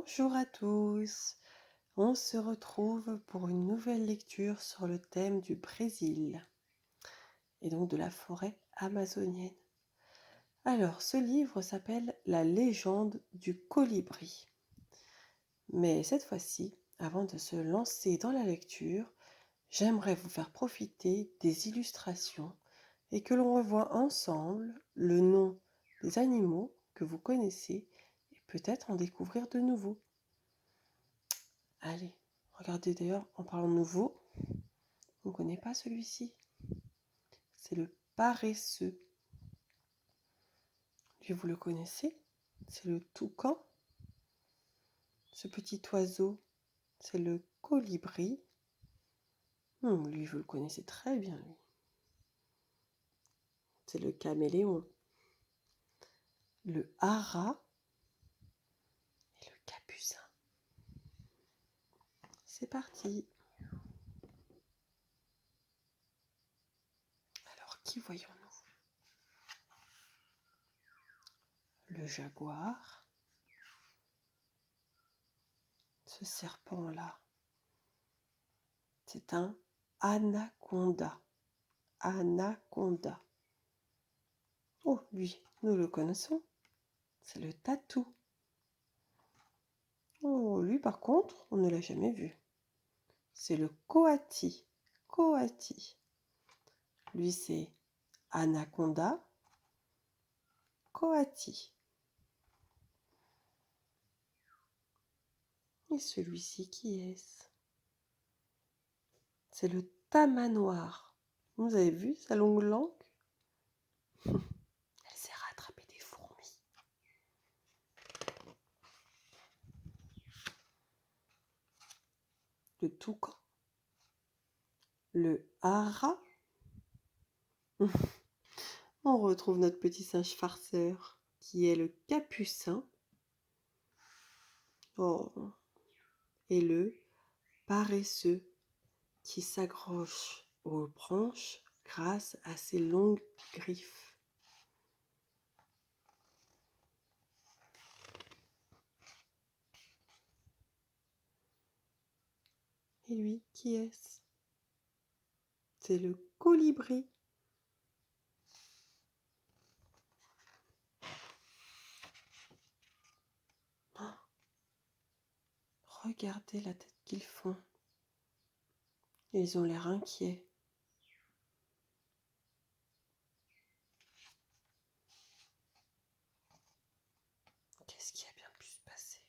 Bonjour à tous. On se retrouve pour une nouvelle lecture sur le thème du Brésil et donc de la forêt amazonienne. Alors, ce livre s'appelle La légende du colibri. Mais cette fois-ci, avant de se lancer dans la lecture, j'aimerais vous faire profiter des illustrations et que l'on revoie ensemble le nom des animaux que vous connaissez et peut-être en découvrir de nouveaux. Allez, regardez d'ailleurs, en parlant de nouveau, on ne connaît pas celui-ci. C'est le paresseux. Lui, vous le connaissez? C'est le toucan. Ce petit oiseau, c'est le colibri. Lui, vous le connaissez très bien, lui. C'est le caméléon. Le hara et le capucin. C'est parti. Alors, qui voyons-nous? Le jaguar. Ce serpent-là, c'est un anaconda. Anaconda. Oh, lui, nous le connaissons. C'est le tatou. Oh, lui, par contre, on ne l'a jamais vu. C'est le coati. Coati. Lui, c'est anaconda. Coati. Et celui-ci, qui est-ce? C'est le tamanoir. Vous avez vu sa longue langue? Elle sert à attraper des fourmis. Le toucan. Le hara. On retrouve notre petit singe farceur, qui est le capucin. Oh. Et le paresseux, qui s'accroche aux branches grâce à ses longues griffes. Et lui, qui est-ce? C'est le colibri. Oh, regardez la tête qu'ils font. Ils ont l'air inquiets. Qu'est-ce qui a bien pu se passer?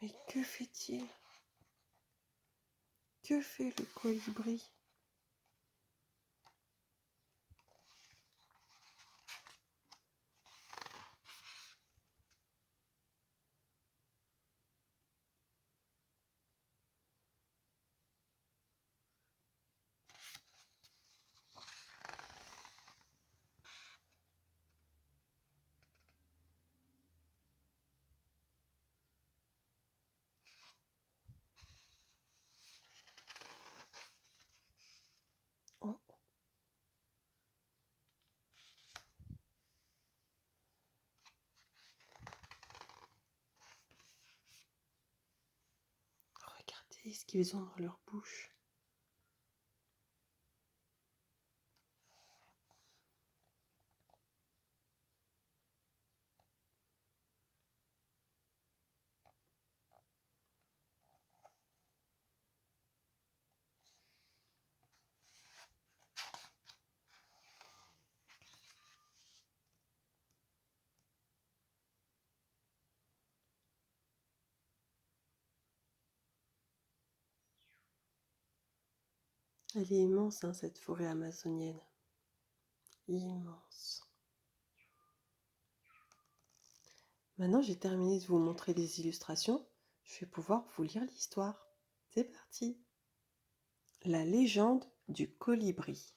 Mais que fait-il? Que fait le colibri? Oh, regardez ce qu'ils ont dans leur bouche. Elle est immense, hein, cette forêt amazonienne. immense. Maintenant, j'ai terminé de vous montrer les illustrations. Je vais pouvoir vous lire l'histoire. C'est parti. La légende du colibri.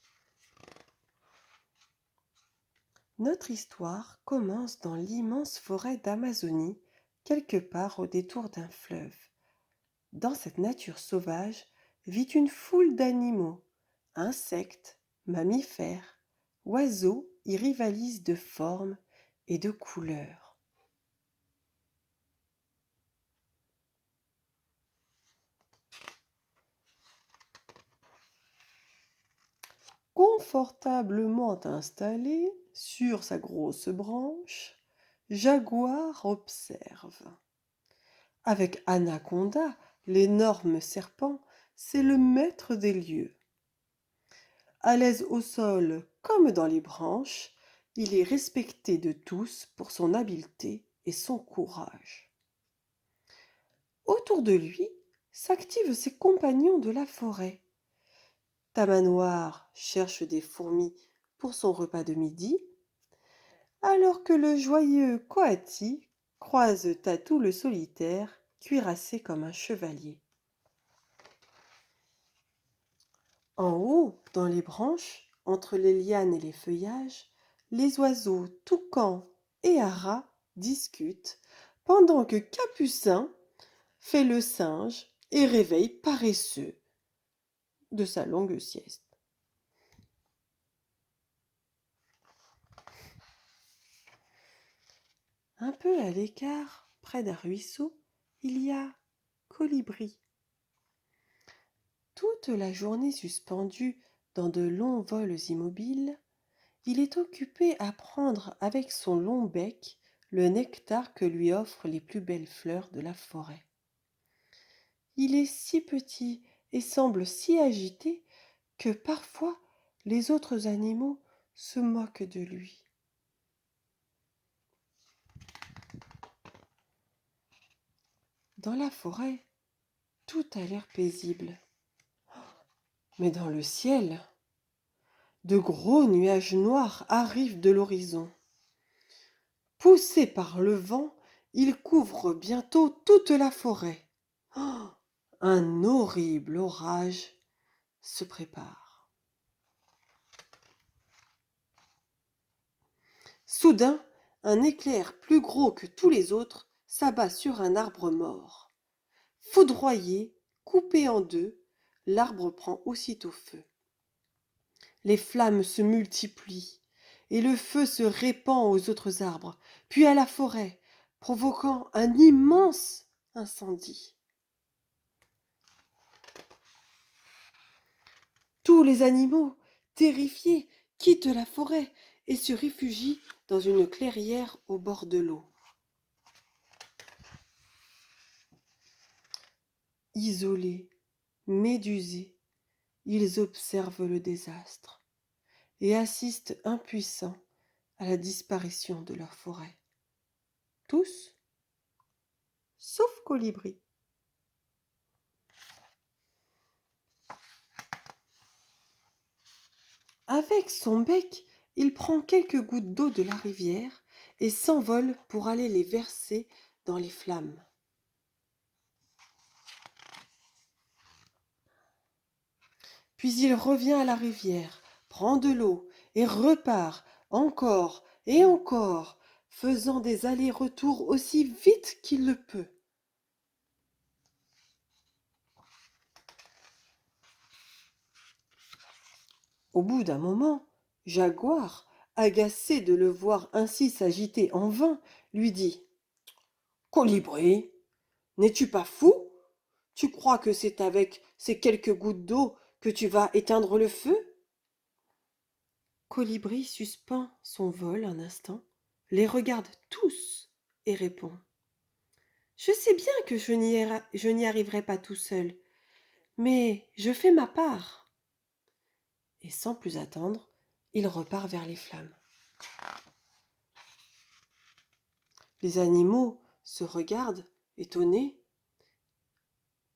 Notre histoire commence dans l'immense forêt d'Amazonie, quelque part au détour d'un fleuve. Dans cette nature sauvage vit une foule d'animaux. Insectes, mammifères, oiseaux y rivalisent de formes et de couleurs. Confortablement installé sur sa grosse branche, Jaguar observe. Avec Anaconda, l'énorme serpent, c'est le maître des lieux. À l'aise au sol comme dans les branches, il est respecté de tous pour son habileté et son courage. Autour de lui s'activent ses compagnons de la forêt. Tamanoir cherche des fourmis pour son repas de midi, alors que le joyeux Coati croise Tatou le solitaire, cuirassé comme un chevalier. En haut, dans les branches, entre les lianes et les feuillages, les oiseaux toucans et haras discutent, pendant que Capucin fait le singe et réveille paresseux de sa longue sieste. Un peu à l'écart, près d'un ruisseau, il y a Colibri. Toute la journée suspendu dans de longs vols immobiles, il est occupé à prendre avec son long bec le nectar que lui offrent les plus belles fleurs de la forêt. Il est si petit et semble si agité que parfois les autres animaux se moquent de lui. Dans la forêt, tout a l'air paisible. Mais dans le ciel, de gros nuages noirs arrivent de l'horizon. Poussés par le vent, ils couvrent bientôt toute la forêt. Oh, un horrible orage se prépare. Soudain, un éclair plus gros que tous les autres s'abat sur un arbre mort. Foudroyé, coupé en deux, l'arbre prend aussitôt feu. Les flammes se multiplient et le feu se répand aux autres arbres, puis à la forêt, provoquant un immense incendie. Tous les animaux, terrifiés, quittent la forêt et se réfugient dans une clairière au bord de l'eau. Isolés, médusés, ils observent le désastre et assistent impuissants à la disparition de leur forêt. Tous, sauf Colibri. Avec son bec, il prend quelques gouttes d'eau de la rivière et s'envole pour aller les verser dans les flammes. Puis il revient à la rivière, prend de l'eau et repart encore et encore, faisant des allers-retours aussi vite qu'il le peut. Au bout d'un moment, Jaguar, agacé de le voir ainsi s'agiter en vain, lui dit: Colibri, n'es-tu pas fou? Tu crois que c'est avec ces quelques gouttes d'eau que tu vas éteindre le feu? Colibri suspend son vol un instant, les regarde tous et répond: Je sais bien que je n'y arriverai pas tout seul, mais je fais ma part. Et sans plus attendre, il repart vers les flammes. Les animaux se regardent, étonnés.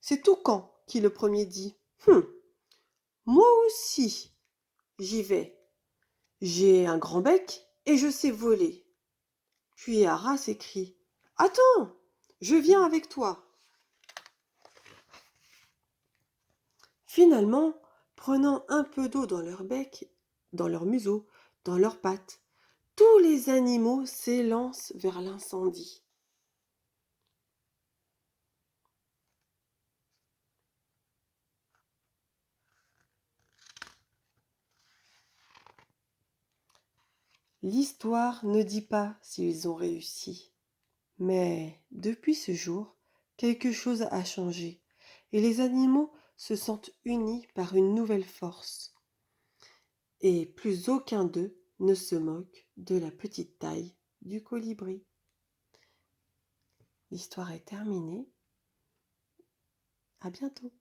C'est Toucan qui le premier dit: Moi aussi, j'y vais. J'ai un grand bec et je sais voler. Puis Ara s'écrie: Attends, je viens avec toi. Finalement, prenant un peu d'eau dans leur bec, dans leur museau, dans leurs pattes, tous les animaux s'élancent vers l'incendie. L'histoire ne dit pas s'ils ont réussi. Mais depuis ce jour, quelque chose a changé et les animaux se sentent unis par une nouvelle force. Et plus aucun d'eux ne se moque de la petite taille du colibri. L'histoire est terminée. À bientôt.